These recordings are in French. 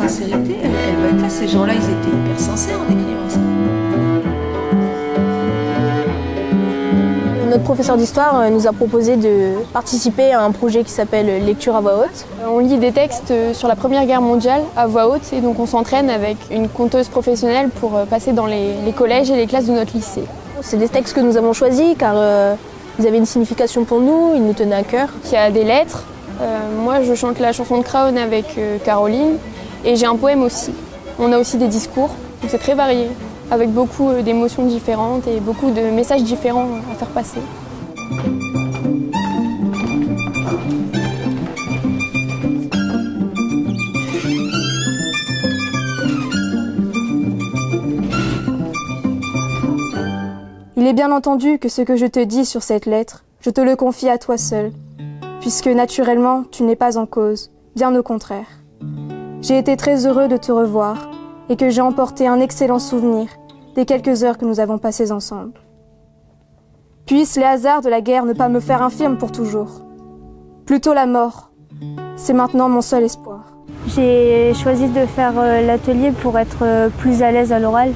sincérité, elle va être là. Ces gens-là, ils étaient hyper sincères en écrivant ça. Notre professeur d'histoire nous a proposé de participer à un projet qui s'appelle Lecture à voix haute. On lit des textes sur la Première Guerre mondiale à voix haute et donc on s'entraîne avec une conteuse professionnelle pour passer dans les collèges et les classes de notre lycée. C'est des textes que nous avons choisis car ils avaient une signification pour nous, ils nous tenaient à cœur. Il y a des lettres, moi je chante la chanson de Craon avec Caroline et j'ai un poème aussi. On a aussi des discours, donc c'est très varié, avec beaucoup d'émotions différentes et beaucoup de messages différents à faire passer. Il est bien entendu que ce que je te dis sur cette lettre, je te le confie à toi seul, puisque naturellement tu n'es pas en cause, bien au contraire. J'ai été très heureux de te revoir et que j'ai emporté un excellent souvenir des quelques heures que nous avons passées ensemble. Puissent les hasards de la guerre ne pas me faire infirme pour toujours. Plutôt la mort. C'est maintenant mon seul espoir. J'ai choisi de faire l'atelier pour être plus à l'aise à l'oral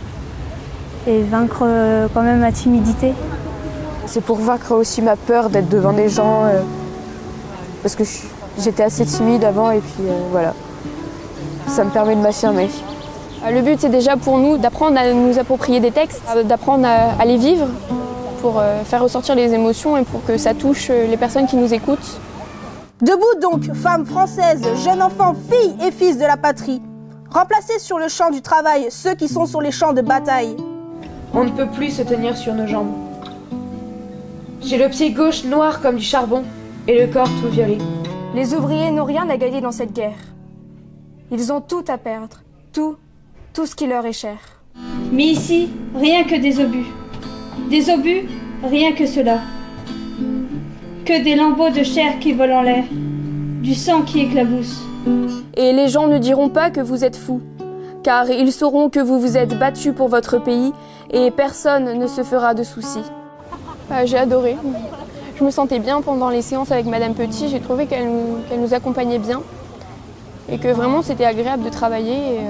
et vaincre quand même ma timidité. C'est pour vaincre aussi ma peur d'être devant des gens, parce que j'étais assez timide avant et puis voilà. Ça me permet de m'affirmer. Le but, c'est déjà pour nous d'apprendre à nous approprier des textes, d'apprendre à les vivre pour faire ressortir les émotions et pour que ça touche les personnes qui nous écoutent. Debout donc, femmes françaises, jeunes enfants, filles et fils de la patrie. Remplacez sur le champ du travail ceux qui sont sur les champs de bataille. On ne peut plus se tenir sur nos jambes. J'ai le pied gauche noir comme du charbon et le corps tout violet. Les ouvriers n'ont rien à gagner dans cette guerre. Ils ont tout à perdre, tout ce qui leur est cher. Mais ici, rien que des obus. Des obus, rien que cela. Que des lambeaux de chair qui volent en l'air, du sang qui éclabousse. Et les gens ne diront pas que vous êtes fous, car ils sauront que vous vous êtes battus pour votre pays et personne ne se fera de soucis. J'ai adoré. Je me sentais bien pendant les séances avec Madame Petit, j'ai trouvé qu'elle nous accompagnait bien et que vraiment c'était agréable de travailler.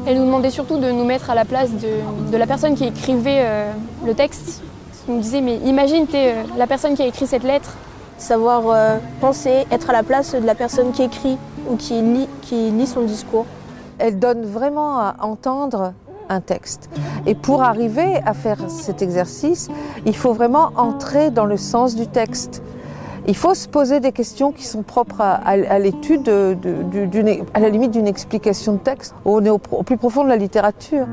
Elle nous demandait surtout de nous mettre à la place de la personne qui écrivait le texte. Elle nous disait, mais imagine, t'es la personne qui a écrit cette lettre. Savoir penser, être à la place de la personne qui écrit ou qui lit son discours. Elle donne vraiment à entendre un texte. Et pour arriver à faire cet exercice, il faut vraiment entrer dans le sens du texte. Il faut se poser des questions qui sont propres à l'étude, à la limite d'une explication de texte. On est au plus profond de la littérature.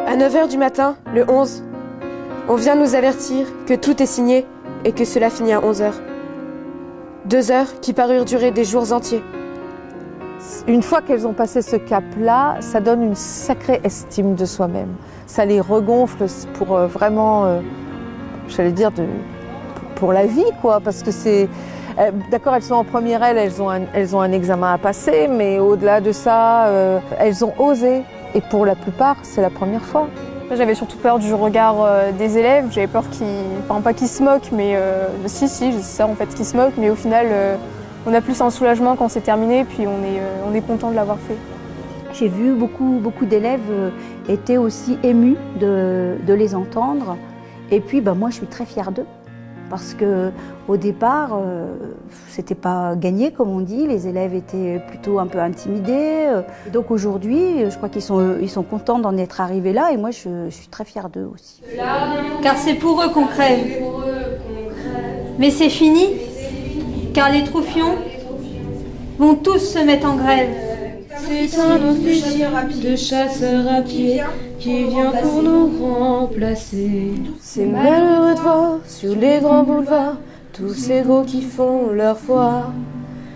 À 9h du matin, le 11, on vient nous avertir que tout est signé et que cela finit à 11h. 2 heures qui parurent durer des jours entiers. Une fois qu'elles ont passé ce cap-là, ça donne une sacrée estime de soi-même. Ça les regonfle pour vraiment, j'allais dire, pour la vie, quoi. Parce que c'est... D'accord, elles sont en première L, elles ont un examen à passer, mais au-delà de ça, elles ont osé. Et pour la plupart, c'est la première fois. J'avais surtout peur du regard des élèves, j'avais peur pas qu'ils se moquent, mais si, c'est ça en fait, qu'ils se moquent, mais au final, on a plus un soulagement quand c'est terminé, puis on est content de l'avoir fait. J'ai vu beaucoup d'élèves étaient aussi émus de les entendre, et puis moi je suis très fière d'eux, parce qu'au départ, c'était pas gagné comme on dit, les élèves étaient plutôt un peu intimidés. Donc aujourd'hui, je crois qu'ils sont contents d'en être arrivés là et moi je suis très fière d'eux aussi. Car c'est pour eux qu'on crève. Mais c'est fini, car les troufions vont tous se mettre en grève. C'est un officier de chasseur à pied qui vient pour nous remplacer. C'est malheureux de voir sur les grands boulevards tous ces gros qui font leur foire.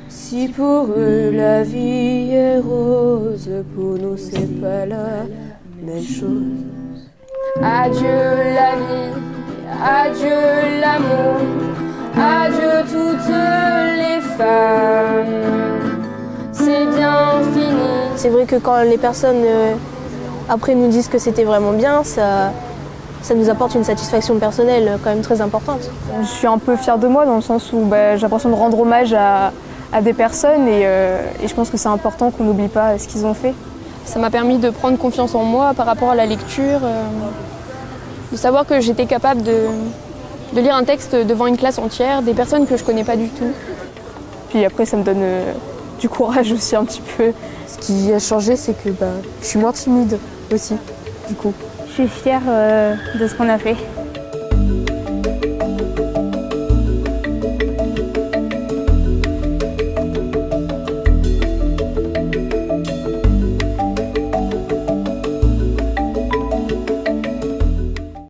Si pour eux la vie est rose, pour nous c'est pas la même chose. Adieu la vie, adieu l'amour, adieu toutes les femmes. C'est bien fini. C'est vrai que quand les personnes après nous disent que c'était vraiment bien, ça nous apporte une satisfaction personnelle quand même très importante. Je suis un peu fière de moi dans le sens où j'ai l'impression de rendre hommage à des personnes et je pense que c'est important qu'on n'oublie pas ce qu'ils ont fait. Ça m'a permis de prendre confiance en moi par rapport à la lecture, de savoir que j'étais capable de lire un texte devant une classe entière, des personnes que je connais pas du tout. Puis après ça me donne du courage aussi un petit peu. Ce qui a changé, c'est que je suis moins timide aussi, du coup. Je suis fière de ce qu'on a fait.